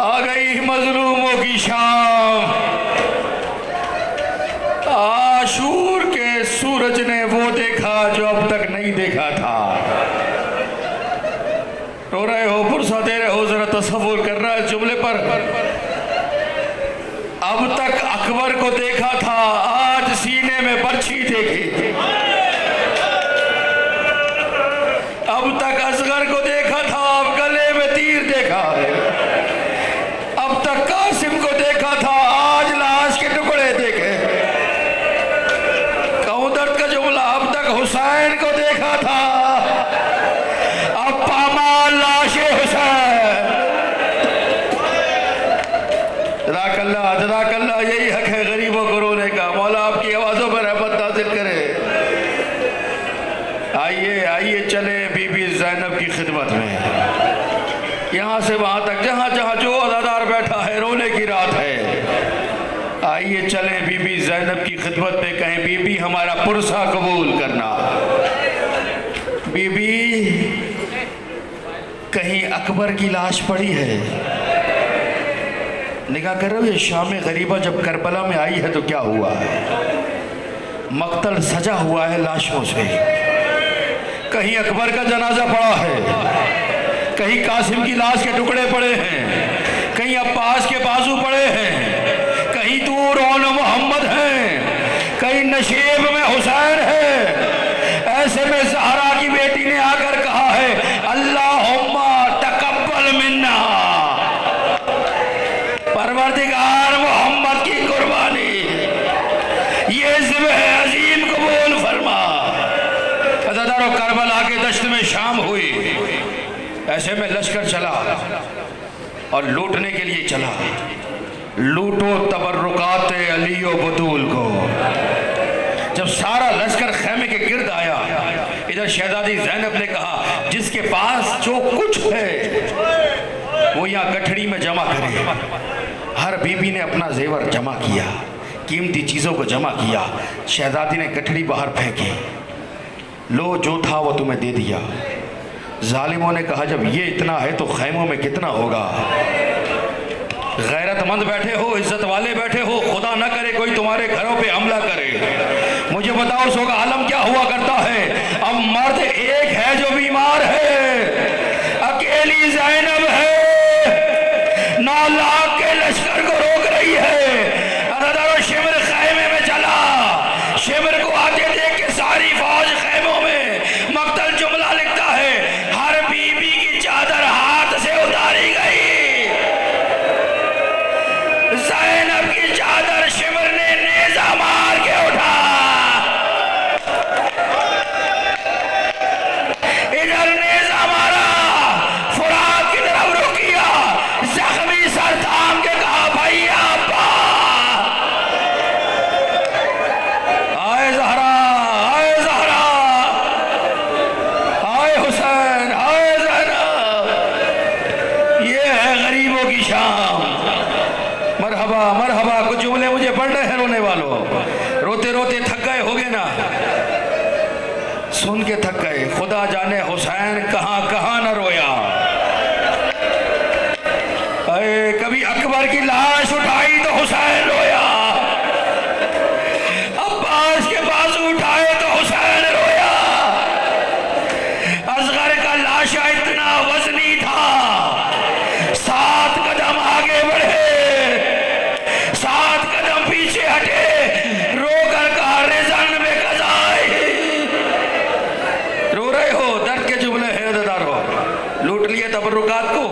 आ गई मजलूमों की शाम। आशूर के सूरज ने वो देखा जो अब तक नहीं देखा था। रो रहे हो, पुरसा दे रहे हो, जरा तसव्वुर कर रहा है जुमले पर। अब तक अकबर को देखा था, आज सीने में बर्छी देखी। अब तक असगर को देखा था, अब गले में तीर देखा है। अब तक कासिम को देखा था, आज लाश के टुकड़े देखे। कहूं दर्द का जुमला, अब तक हुसैन को देखा था, अब पामाल लाशे हुसैन। जज़ाकल्लाह जज़ाकल्लाह, यही हक है गरीबों को रोने का। मौला आपकी आवाज़ों पर रहमत नाज़िल करे। आइए आइए चले बीबी ज़ैनब की खिदमत में। यहाँ से वहाँ तक जहाँ जहाँ जो अज़ादार बैठा है, रोने की रात है। आइए चले बीबी ज़ैनब की खिदमत में, कहें बीबी हमारा पुरसा कबूल करना। बीबी कहीं अकबर की लाश पड़ी है? निगाह कर रहे हो, ये शाम गरीबा जब करबला में आई है तो क्या हुआ है? मक्तल सजा हुआ है लाशों से। कहीं अकबर का जनाजा पड़ा है, कहीं कासिम की लाश के टुकड़े पड़े हैं, कहीं अब्बास के बाजू पड़े हैं, कहीं दूर रौन मोहम्मद हैं, कहीं नशेब में हुसैन है। ऐसे में ज़हरा की बेटी ने आकर कहा है, अल्लाहुम्मा तकब्बल मिन्ना, परवरदिगार मोहम्मद की कुर्बानी, ये ज़िब्ह अजीम कबूल फरमा। अज़ादारों, करबला के दश्त में शाम हुई। ऐसे में लश्कर चला और लूटने के लिए चला। लूटो तबर्रुकात अली व बतूल को। जब सारा लश्कर खेमे के गिर्द आया, इधर शहजादी ज़ैनब ने कहा, जिसके पास जो कुछ है वो यहाँ गठड़ी में जमा करे। हर बीबी ने अपना जेवर जमा किया, कीमती चीज़ों को जमा किया। शहजादी ने गठड़ी बाहर फेंकी। लो, जो था वो तुम्हें दे दिया। जालिमों ने कहा, जब ये इतना है तो खैमों में कितना होगा। गैरतमंद बैठे हो, इज्जत वाले बैठे हो, खुदा न करे कोई तुम्हारे घरों पे हमला करे। मुझे बताओ सो का आलम क्या हुआ करता है? अब मर्द एक है जो बीमार है, अकेली ज़ैनब है, 9 लाख के लश्कर को रोक रही है। अदादारों, शिमर खैमे में चला। शिमर को आते देख के सारी फौज खैमों में मक्तल जुमला लिखता है, हर बीबी की चादर हाथ से उतारी गई। ज़ैनब की चादर शिमर ने नेज़ा मार के उठा। इधर नेज़ा मारा, फुरात की तरफ रुख किया, जख्मी सर थाम के कहा, भैया अब्बा। आए ज़हरा, आए ज़हरा, आए हुसैन, आए ज़ैनब। ये है गरीबों की शाम। मरहबा मरहबा। कुछ जुमले मुझे पढ़ने हैं रोने वालों। रोते रोते थक गए होगे ना, सुन के थक गए। खुदा जाने हुसैन कहाँ कहाँ न रोया। अरे कभी अकबर की लाश उठाई तो हुसैन रोया, अब्बास के बाजू उठाए तो हुसैन रोया। असगर का लाशा इतना वजनी था, 7 कदम आगे बढ़े, 7 कदम पीछे हटे, रोकर कहा, रिजन में कज़ाई। रो रहे हो, दर्द के जुमले हैं अज़ादारों। लूट लिए तबर्रुकात को।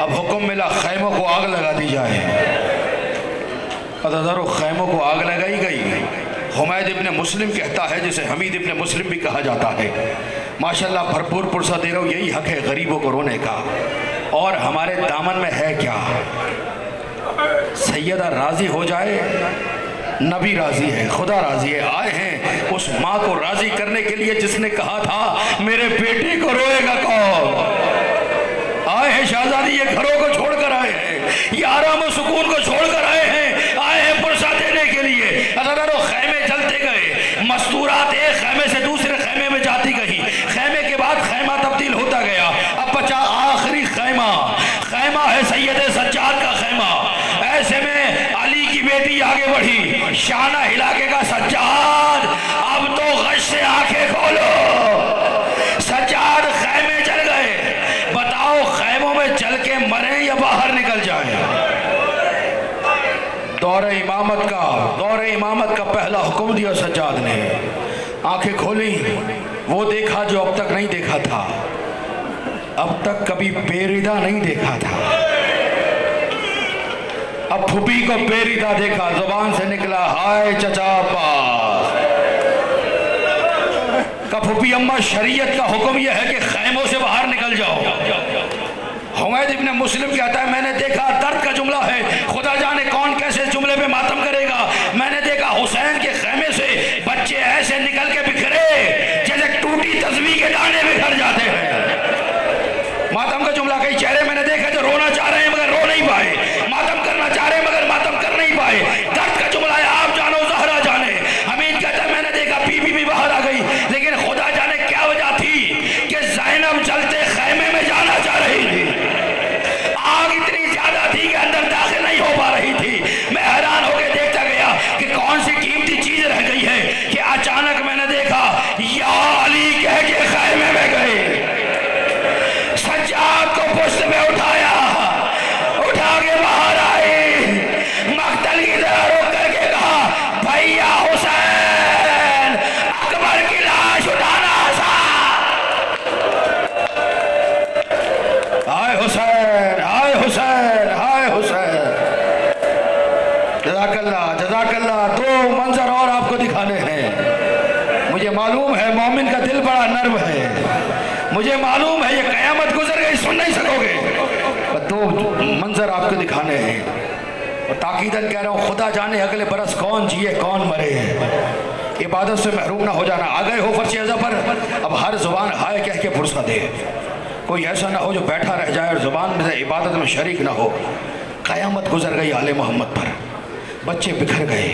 अब हुक्म मिला खैमों को आग लगा दी जाए। अज़ादारों, खैमों को आग लगाई गई। हुमैद इब्न मुस्लिम कहता है, जिसे हमीद इब्न मुस्लिम भी कहा जाता है। माशाल्लाह, भरपूर पुरसा दे रहा हूँ। यही हक है गरीबों को रोने का। और हमारे दामन में है क्या? सैयदा राजी हो जाए, नबी राजी है, खुदा राजी है। आए हैं उस माँ को राजी करने के लिए जिसने कहा था, मेरे बेटे को रोएगा कौन। आए हैं शहजादी, ये घरों को छोड़कर आए हैं, ये आराम और सुकून को छोड़कर आए हैं। आए हैं पुरसा देने के लिए। अज़ादारों, खैमे चलते गए, मस्तूरात एक खैमे से दूसरे खैमे में जाती गई। खैमे के बाद खैमा तब्दील होता गया। अब बचा आखिरी खैमा। सैयद सज्जाद का खैमा। ऐसे में अली की बेटी आगे बढ़ी, शाना हिला के का सज्जाद अब तो गश से आंखें खोलो। सज्जाद खैमे चल गए। बताओ खैमों में चल के मरे या बाहर निकल जाएं? दौरे इमामत का पहला हुक्म दिया सज्जाद ने। आंखें खोली, वो देखा जो अब तक नहीं देखा था, अब तक कभी बेरिदा नहीं देखा था। अब फूफी को बेरिदा देखा, जुबान से निकला हाय चचा अब्बास। का फूफी अम्मा, शरीयत का हुक्म यह है कि खैमों से बाहर निकल जाओ। हुमैद इब्न मुस्लिम कहता है मैंने देखा, दर्द का जुमला है, खुदा जाने कौन कैसे जुमले पे मातम करेगा। मैंने देखा हुसैन के खैमे से बच्चे ऐसे निकल के बिखरे जैसे टूटी तस्वीर के दाने बिखर जाते हैं। मातम का जुमला, कई चेहरे मैंने देखे जो रोना चाह रहे हैं मगर रो नहीं पाए, मातम करना चाह रहे हैं मगर मातम कर नहीं पाए। दर्द का जुमला है, आप जानो जहरा जाने। हमीद कहता है मैंने देखा बीबी भी बाहर आ गई, लेकिन खुदा जाने क्या वजह थी कि ज़ैनब चलते खैमे में जाना चाह रही थी। आग इतनी ज्यादा थी कि अंदर दाखिल नहीं हो पा रही थी। मैं हैरान होकर देखता गया कि कौन सी कीमती चीज रह गई है कि अचानक मैंने देखा या अली कह के खैमे में गए। सज्जाद को पुश्त में उठाया, उठा के बाहर आए, मक्तल की तरह रुक करके कहा भैया हुसैन, अकबर की लाश उठाना आसान। हाय हुसैन, हाय हुसैन, हाय हुसैन। जज़ाकल्लाह। दो मंजर और आपको दिखाने हैं। मुझे मालूम है मोमिन का दिल बड़ा नर्म है, मुझे मालूम है ये कयामत गुजर गई सुन नहीं सकोगे, पर दो मंजर आपको दिखाने हैं। और ताकीदन कह रहा हूँ, खुदा जाने अगले बरस कौन जिए कौन मरे, इबादत से महरूम ना हो जाना। आ गए हो फर्श अज़ा पर, अब हर जुबान हाय कह के फुर्सत दे। कोई ऐसा ना हो जो बैठा रह जाए और जुबान में से इबादत में शरीक ना हो। क़यामत गुजर गई आले मोहम्मद पर, बच्चे बिखर गए।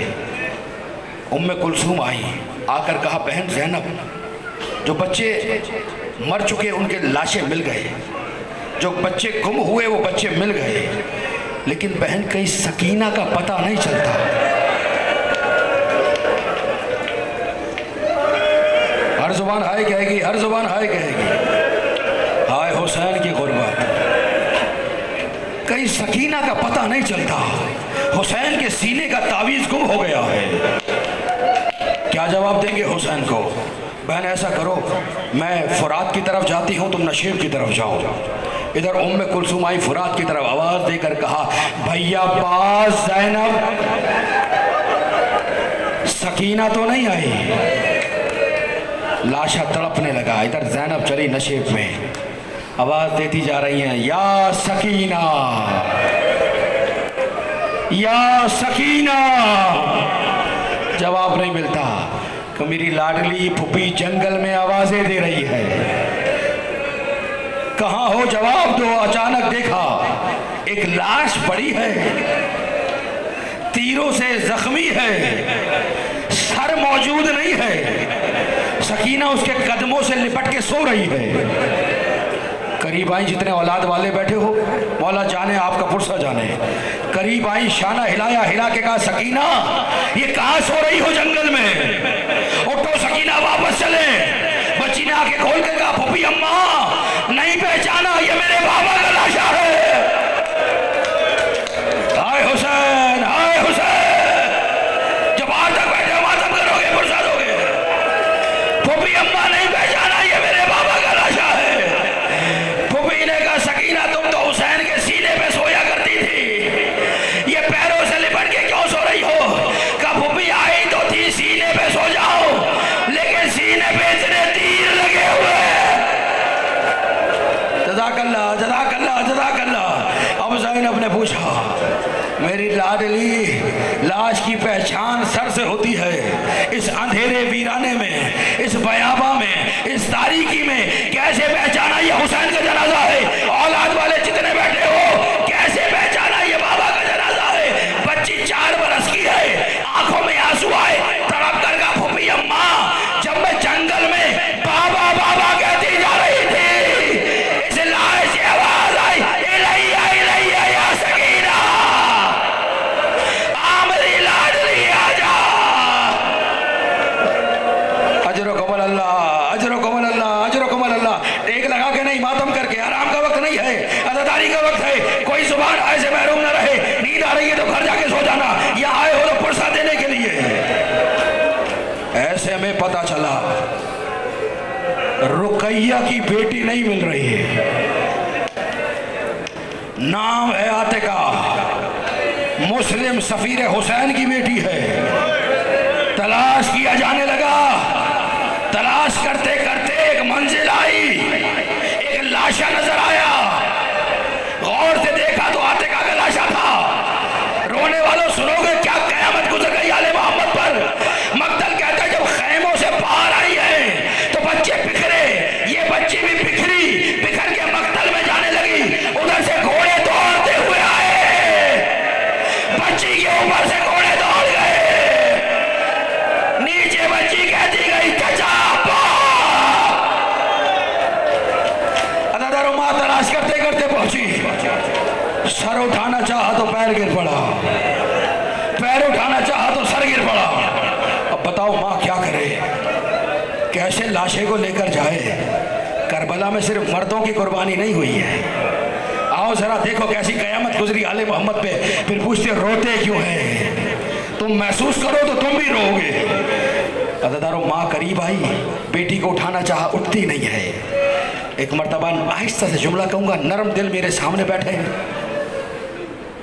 उम्मे कुलसूम आई, आकर कहा बहन ज़ैनब, जो बच्चे मर चुके उनके लाशें मिल गए, जो बच्चे गुम हुए वो बच्चे मिल गए, लेकिन बहन कहीं सकीना का पता नहीं चलता। हर जुबान हाय कहेगी, हर जुबान हाय कहेगी, हाय हुसैन की गुर्बत। कहीं सकीना का पता नहीं चलता। हुसैन के सीने का तावीज़ गुम हो गया है। क्या जवाब देंगे हुसैन को? बहन ऐसा करो, मैं फुरात की तरफ जाती हूँ, तुम नशीब की तरफ जाओ। इधर उम्मे कुलसूम आई फुरात की तरफ, आवाज़ देकर कहा भैया पास ज़ैनब, सकीना तो नहीं आई। लाशा तड़पने लगा। इधर ज़ैनब चली नशीब में, आवाज़ देती जा रही हैं या सकीना, या सकीना। जवाब नहीं मिलता कि मेरी लाडली फुफी जंगल में आवाज़ें दे रही है, कहाँ हो जवाब दो। अचानक देखा एक लाश पड़ी है, तीरों से जख्मी है, सर मौजूद नहीं है। सकीना उसके कदमों से लिपट के सो रही है। करीब आई, जितने औलाद वाले बैठे हो मौला जाने आपका पुरसा जाने। करीब आई, शाना हिलाया, हिला के कहा सकीना ये कहाँ सो रही हो जंगल में, उठो सकीना वापस चले। बच्ची ने आके खोल के कहा फूफी अम्मा नहीं पहचाना, ये मेरे बाबा का लाशा है। हाय हुसैन, हाय हुसैन, जब आज तक बैठे मातम करोगे पुरसा दोगे। फूफी अम्मा नहीं पहचाना, ये मेरे बाबा का लाशा है। फूफी ने कहा सकीना तुम तो हुसैन के सीने पे सोया करती थी, ये पैरों से लिपट के क्यों सो रही हो? कहा फूफी आई तो थी सीने पे सो जाओ, लेकिन सीने पे इतने तीर लगे हुए। जज़ाकल्लाह, जज़ाकल्लाह, जज़ाकल्लाह। अब ज़ैनब ने पूछा मेरी लाडली, लाश की पहचान सर से होती है। इस अंधेरे वीराने में, इस बयाबा में, इस तारीकी में कैसे पहचाना ये हुसैन का जनाजा है? औलाद वाले जितने बैठे हो कैसे पहचाना ये बाबा का जनाजा है? बच्ची 4 बरस की है, आंखों में आंसू आए, तड़प कर का फूफी अम्मा जब मैं जंगल में बाबा बाबा कहती जा रही थी, इस लाश से आवाज आई इलैया इलैया करके, आराम का वक्त नहीं है, अदादारी का वक्त है। कोई जुबान आए से महरूम न रहे। नींद आ रही है तो घर जाके सो जाना, या आए हो तो पुरसा देने के लिए। ऐसे में पता चला रुकैया की बेटी नहीं मिल रही है, नाम है आतिका, मुस्लिम सफीर हुसैन की बेटी है। तलाश किया जाने लगा, तलाश करते करते एक मंजिल आई, एक लाशा नजर आया। गौर से देखा तो आतिका का लाशा था। रोने वालों सुनोगे क्या कयामत गुजर गई आले मोहम्मद पर। मक्तल कहता है जब खैमों से बाहर आई है तो बच्चे बिखरे, ये बच्ची भी बिखरी, बिखर के मक्तल में जाने लगी। उधर से घोड़े दौड़ते हुए आए, बच्ची के ऊपर से घोड़े दौड़ गए, नीचे बच्ची कहती गई चचा अदादारो। मां तलाश करते करते पहुंची, सर उठाना चाहा तो पैर गिर पड़ा, पैर उठाना चाहा तो सर गिर पड़ा। अब बताओ मां क्या करे, कैसे लाशे को लेकर जाए। करबला में सिर्फ मर्दों की कुर्बानी नहीं हुई है। आओ जरा देखो कैसी कयामत गुजरी आले मोहम्मद पे। फिर पूछते रोते क्यों हैं, तुम महसूस करो तो तुम भी रोओगे। अदादारो माँ करीब आई, बेटी को उठाना चाहा, उठती नहीं है। एक मर्तबा आहिस्ता से जुमला कहूँगा, नरम दिल मेरे सामने बैठे,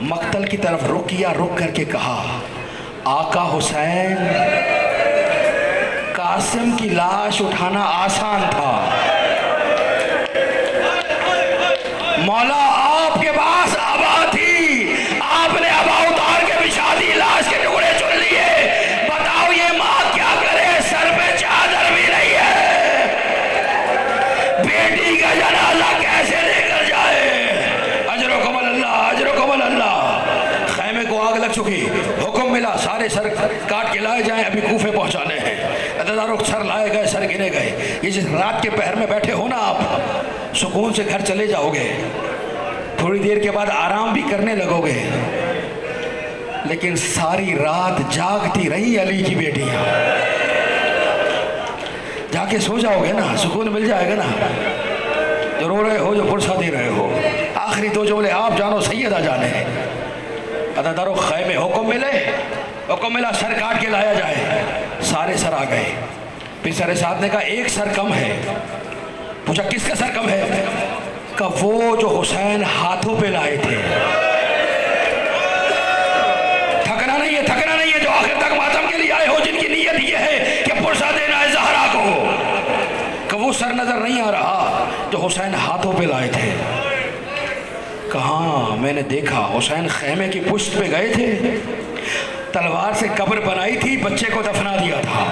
मक्तल की तरफ रुक किया, रुक करके कहा आका हुसैन, कासिम की लाश उठाना आसान था, मौला आपके पास अबा थी, आपने अबा उतार के बिछा दी, लाश के टुकड़े चुन लिए। बताओ ये माँ क्या करे, सर पे चादर भी नहीं है, बेटी का जनाजा कैसे लेकर जाए। अजरो कमल अल्लाह, अजरो कमल अल्लाह। खैमे को आग लग चुकी, हुक्म मिला सारे सर काट के लाए जाएं, अभी कूफे पहुंचाने हैं। अदादारों सर लाए गए, सर गिने गए। ये जिस रात के पहर में बैठे हो ना आप, सुकून से घर चले जाओगे, थोड़ी देर के बाद आराम भी करने लगोगे, लेकिन सारी रात जागती रही अली की बेटियां। जाके सो जाओगे ना, सुकून मिल जाएगा ना। जो रो रहे हो, जो पुरसा दे रहे हो, आखिरी दो जुमले आप जानो, सैयदा जाने। अदादारों खैमे हुक्म मिले, हुक्म मिला सर काट के लाया जाए। सारे सर आ गए। फिर सर साहब ने कहा एक सर कम है। पूछा किसका सर कम है? का वो जो हुसैन हाथों पे लाए थे। थकना नहीं है, थकना नहीं है, जो आखिर तक मातम के लिए आए हो, जिनकी नीयत ये है कि पुरसा देना है ज़हरा को। का वो सर नजर नहीं आ रहा जो हुसैन हाथों पे लाए थे? कहाँ मैंने देखा, हुसैन खैमे की पुश्त पे गए थे, तलवार से कब्र बनाई थी, बच्चे को दफना दिया था।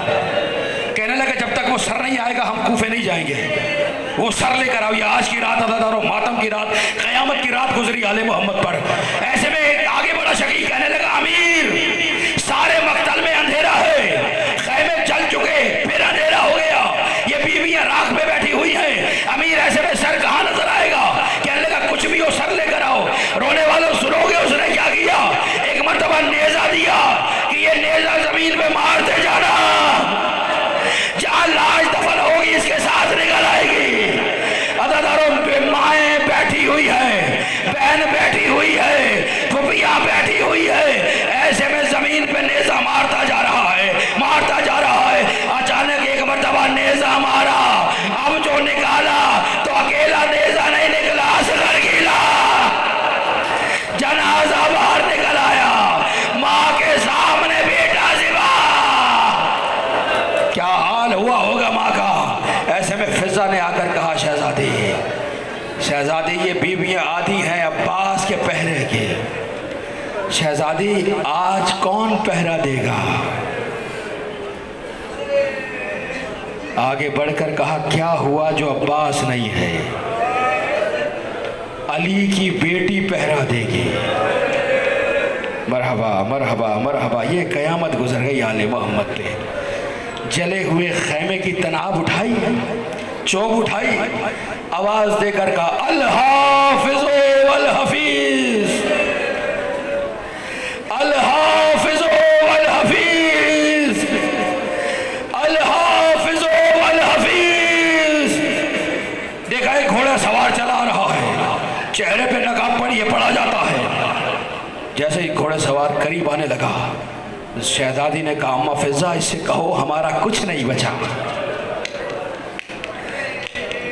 कहने लगे जब तक वो सर नहीं आएगा हम कूफे नहीं जाएंगे, वो सर लेकर आओ। ये आज की रात अदादारों, मातम की रात, कयामत की रात गुजरी आले मोहम्मद पर। ऐसे में एक आगे बड़ा शकील कहने लगा अमीर, सारे मक्तल में अंधेरा है, खैमे जल चुके, फिर अंधेरा हो गया, ये बीवियां राख में बैठी हुई हैं, अमीर ऐसे में सर कहाँ नजर आएगा? कहने लगा कुछ भी हो सर लेकर आओ। रोने वालों सुनोगे उसने क्या किया? एक मर्तबा नेजा दिया कि ये नेजा जमीन पे मारते जाना, जहां लाश दफन होगी इसके साथ निकल आएगी। अदादारों माएँ बैठी हुई है, बहन बैठी हुई है, फुफियाँ बैठी हुई है, ऐसे में जमीन पे नेजा मारता जा रहा है, मारता जा रहा है। अचानक एक मर्तबा नेजा मारा, अब जो निकाला तो अकेला नेजा नहीं निकला, असगर गीला जनाजा बाहर निकल आया, माँ के सामने बेटा जिबा। क्या हाल हुआ होगा माँ का। ऐसे में फिजा ने आकर कहा शहजादी, शहजादी ये बीवियां आधी हैं अब्बास के पहरे की, शहजादी आज कौन पहरा देगा? आगे बढ़कर कहा क्या हुआ जो अब्बास नहीं है? अली की बेटी पहरा देगी। मरहबा मरहबा मरहबा। ये कयामत गुजर गई आले मोहम्मद पे। जले हुए खैमे की तनाब उठाई, चौक उठाई, आवाज देकर कहा अल हाफिज़ वल हफीज, अल हाफिज़ वल हफीज, अल हाफिज़ वल हफीज। देखा एक घोड़ा सवार चला चेहरे पे नकाब पर यह पड़ा जाता है। जैसे ही घोड़े सवार करीब आने लगा, शहजादी ने कहा, अम्मा फिजा, इससे कहो हमारा कुछ नहीं बचा।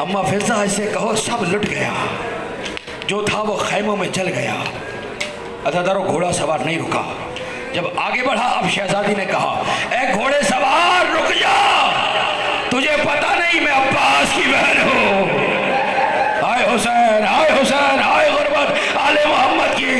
अम्मा फिजा, इससे कहो सब लुट गया, जो था वो खैमों में जल गया। अदादारो घोड़ा सवार नहीं रुका। जब आगे बढ़ा, अब शहजादी ने कहा, ए घोड़े सवार रुक जा, तुझे पता नहीं मैं अब्बास की बहन हूँ। हाय हुसैन, हाय हुसैन, हाय गुरबत आले मोहम्मद की।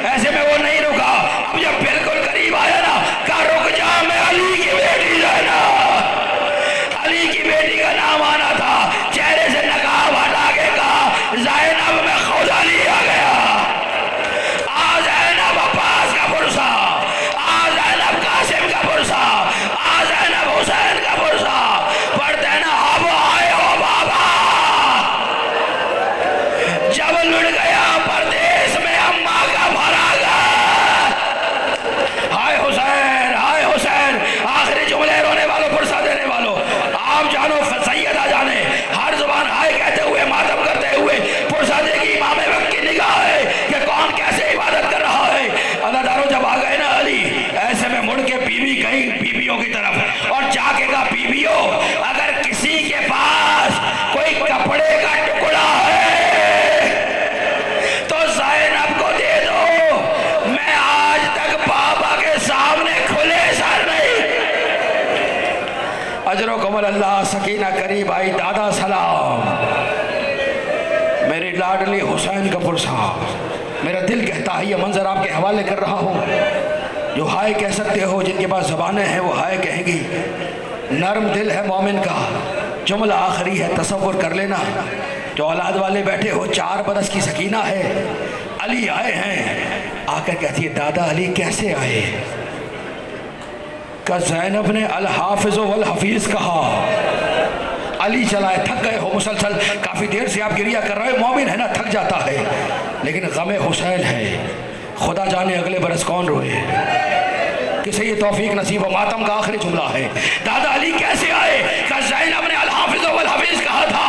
ऐसे में वो नहीं रुका। अब जब बिल्कुल करीब आया ना, कहा रुक जा, मैं अली की बेटी ज़ैनब। अली की बेटी का नाम आना था। चेहरे से नकाब हटा के कहा, ज़ैनब में खुदा लिया गया। आ ज़ैनब अब्बास का पुरसा, आ ज़ैनब कासिम का पुरसा, आ ज़ैनब हुसैन का पुरसा। पढ़ते ना, अब आए हो बाबा। जब लुट गया परदेश में अम्मा का भरागा। हाय हुसैन, हाय हुसैन। आखिरी जुमले रोने वालों, पुरसा देने वालों, आप जानो सैयदा जाने, हर जुबान हाय कहते हुए, मातम करते हुए पुरसा देगी इमाम वक्त की निगाह है कि कौन कैसे इबादत कर रहा है। अदादारों जब आ गए ना अली, ऐसे में मुड़ के बीवी गई बीवियों की तरफ और जाके कहा, बीवियों, अगर किसी के पास कोई कपड़े का टुकड़ा है तो ज़ैनब को दे दो। मैं आज तक बाबा के सामने खुले सर नहीं। अजरो कमल अल्लाह। सकीना करीब आई, दादा सलाम। मेरी लाडली हुसैन का पुरसा। मेरा दिल कहता है ये मंजर आपके हवाले कर रहा हूँ। जो हाय कह सकते हो, जिनके पास ज़बानें हैं वो हाय कहेंगी। नरम दिल है मोमिन का। जुमला आखिरी है, तसव्वुर कर लेना। जो औलाद वाले बैठे हो, 4 बरस की सकीना है, अली आए हैं। आकर कहती है, दादा अली कैसे आए? का ज़ैनब ने अल हाफिज़ वल हफीज़ कहा। अली चलाए, थक गए हो मुसलसल, काफ़ी देर से आप गिरिया कर रहे हो। मोमिन है ना, थक जाता है, लेकिन गमे हुसैन है। खुदा जाने अगले बरस कौन रोए, किसे ये तौफीक नसीब हो। मातम का आखिरी जुमला है। दादा अली कैसे आए? का ज़ैनब ने अल हाफिज़ वल हफीज़ कहा था।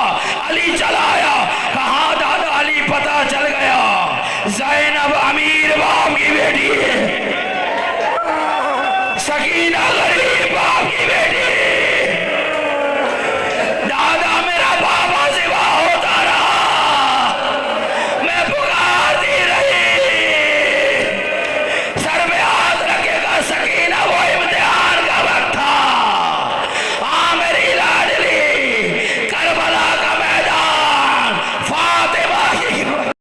अली चला आया। कहा दादा अली, पता चल गया ज़ैनब अमीर बाप की बेटी है, सकीना गरीब बाप की बेटी